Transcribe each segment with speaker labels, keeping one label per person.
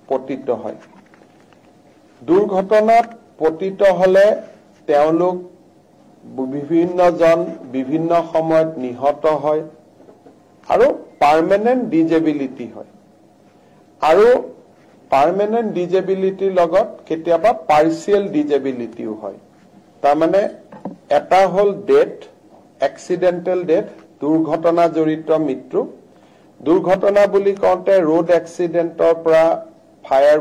Speaker 1: পতিত হয় দুৰ্ঘটনাত পতিত হলে তেওঁলোক বিভিন্নজন বিভিন্ন সময়ত নিহত হয় আৰু পাৰ্মানেন্ট ডিজেবিলিটি হয় আৰু পাৰ্মানেন্ট ডিজেবিলিটিৰ লগত কেতিয়াবা পাৰ্সিয়াল ডিজেবিলিটিও হয় তাৰ মানে এটা হল ডেথ এক্সিডেন্টাল ডেথ দুৰ্ঘটনা জড়িত মৃত্যু দুৰ্ঘটনা বুলি কওঁতে ৰোড এক্সিডেন্টৰ পৰা ফায়াৰ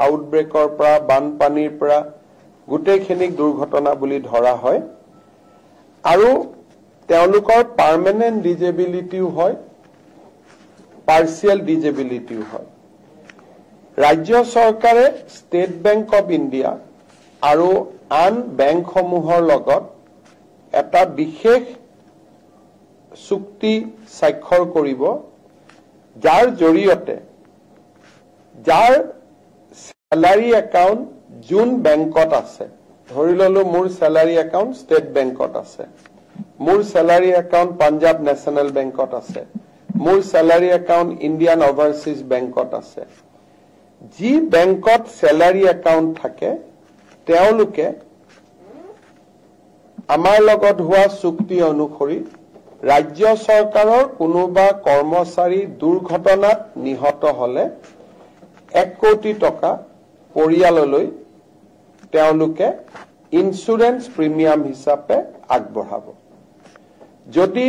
Speaker 1: আউটব্ৰেকৰ পৰা বানপানীৰ পৰা গোটেইখিনি দুৰ্ঘটনা বুলি ধৰা হয় আৰু তেওঁলোকৰ পাৰ্মানেন্ট ডিজেবিলিটিও হয় পাৰ্সিয়াল ডিজেবিলিটিও হয় ৰাজ্য চৰকাৰে ষ্টেট বেংক অফ ইণ্ডিয়া আৰু আন বেংকসমূহৰ লগত এটা বিশেষ চুক্তি স্বাক্ষৰ কৰিব যাৰ জৰিয়তে যাৰ স্যালাৰি একাউন্ট জুন বেংকত আছে ধৰি ললো মোৰ স্যালাৰি একাউন্ট ষ্টেট বেংকত আছে মোৰ স্যালাৰি একাউন্ট পাঞ্জাব নেশনেল বেংকত আছে মোৰ স্যালাৰি একাউন্ট ইণ্ডিয়ান ওভাৰসিজ বেংকত আছে যি বেংকত স্যালাৰি একাউন্ট থাকে তেওঁলোকে আমাৰ লগত হোৱা চুক্তি অনুসৰি ৰাজ্য চৰকাৰৰ কোনোবা কৰ্মচাৰী দুৰ্ঘটনাত নিহত হলে 1 কোটি টকা পৰিয়াললৈ তেওঁলোকে ইন্সুৰেন্স প্ৰিমিয়াম হিচাপে আগবঢ়াব যদি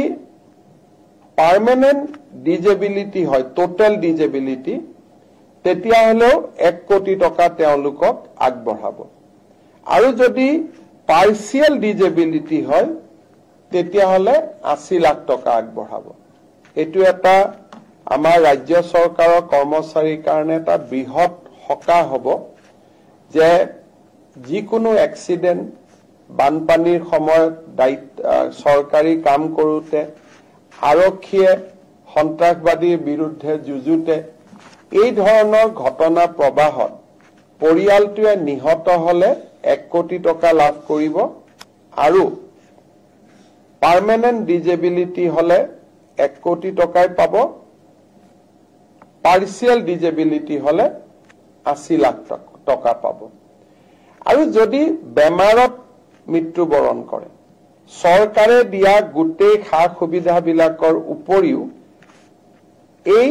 Speaker 1: পাৰ্মানেন্ট ডিজেবিলিটি হয় টোটাল ডিজেবিলিটি তেতিয়া হলেও 1 কোটি টকা তেওঁলোকক আগবঢ়াব আৰু যদি পাৰ্সিয়াল ডিজেবিলিটি হয় তেতিয়া হলে 80 লাখ টকা আগবঢ়াব এটো এটা আমাৰ ৰাজ্য চৰকাৰৰ কৰ্মচাৰীৰ কাৰণে এটা বৃহৎ হকা হ'ব যে যিকোনো এক্সিডেন্ট বানপানীৰ সময়ত চৰকাৰী কাম কৰোতে আৰক্ষীয়ে সন্ত্ৰাসবাদীৰ বিৰুদ্ধে যুঁজোতে এই ধৰণৰ ঘটনা প্ৰবাহত পৰিয়ালটোৱে নিহত হলে 1 কোটি টকা লাভ কৰিব আৰু পাৰ্মানেন্ট ডিজেবিলিটি হলে 1 কোটি টকাই পাব পাৰ্সিয়াল ডিজেবিলিটি হলে 80 লাখ টকা পাব আৰু যদি বেমাৰত মৃত্যুবৰণ কৰে চৰকাৰে দিয়া গোটেই খা সুবিধাবিলাকৰ উপৰিও এই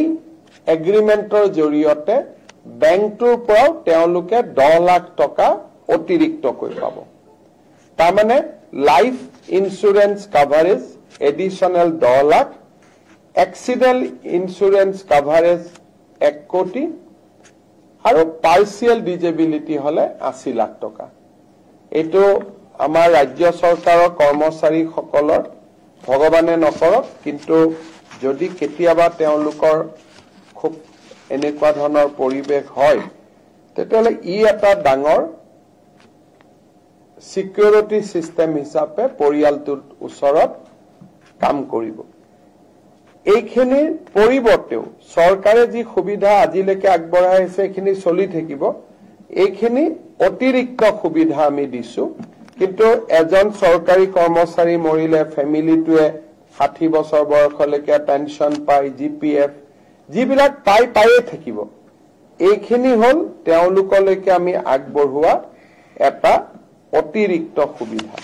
Speaker 1: এগ্ৰিমেন্টৰ জৰিয়তে বেংকটোৰ পৰা তেওঁলোকে 10 লাখ টকা অতিৰিক্তকৈ পাব তাৰ মানে life insurance coverage additional 10 lakh accident insurance coverage 1 কোটি আৰু পাৰ্সিয়াল ডিজেবিলিটি হলে 80 লাখ টকা এটো আমাৰ ৰাজ্য চৰকাৰৰ কৰ্মচাৰীসকলৰ ভগৱানে নকৰক কিন্তু যদি কেতিয়াবা তেওঁলোকৰ খুব এনেকুৱা ধৰণৰ পৰিবেশ হয় তেতিয়ালে ই এটা ডাঙৰ সিকিউৰিটি সিস্টেম হিচাপে পৰিয়ালটোৰ ওচৰত কাম কৰিব এইখিনিৰ পৰিৱৰ্তেও চৰকাৰে যি সুবিধা আজিলৈকে আগবঢ়াই আছে এইখিনি চলি থাকিব এইখিনি অতিৰিক্ত সুবিধা আমি দিছো কিন্তু এজন চৰকাৰী কৰ্মচাৰী মৰিলে ফ্যামিলিটোৱে 60 বছৰ বয়সলৈকে পেনশন পায় জিপিএফ যিবিলাক পায়ে থাকিব এইখিনি হল তেওঁলোকলৈকে আমি আগবঢ়োৱা এটা অতিৰিক্ত সুবিধা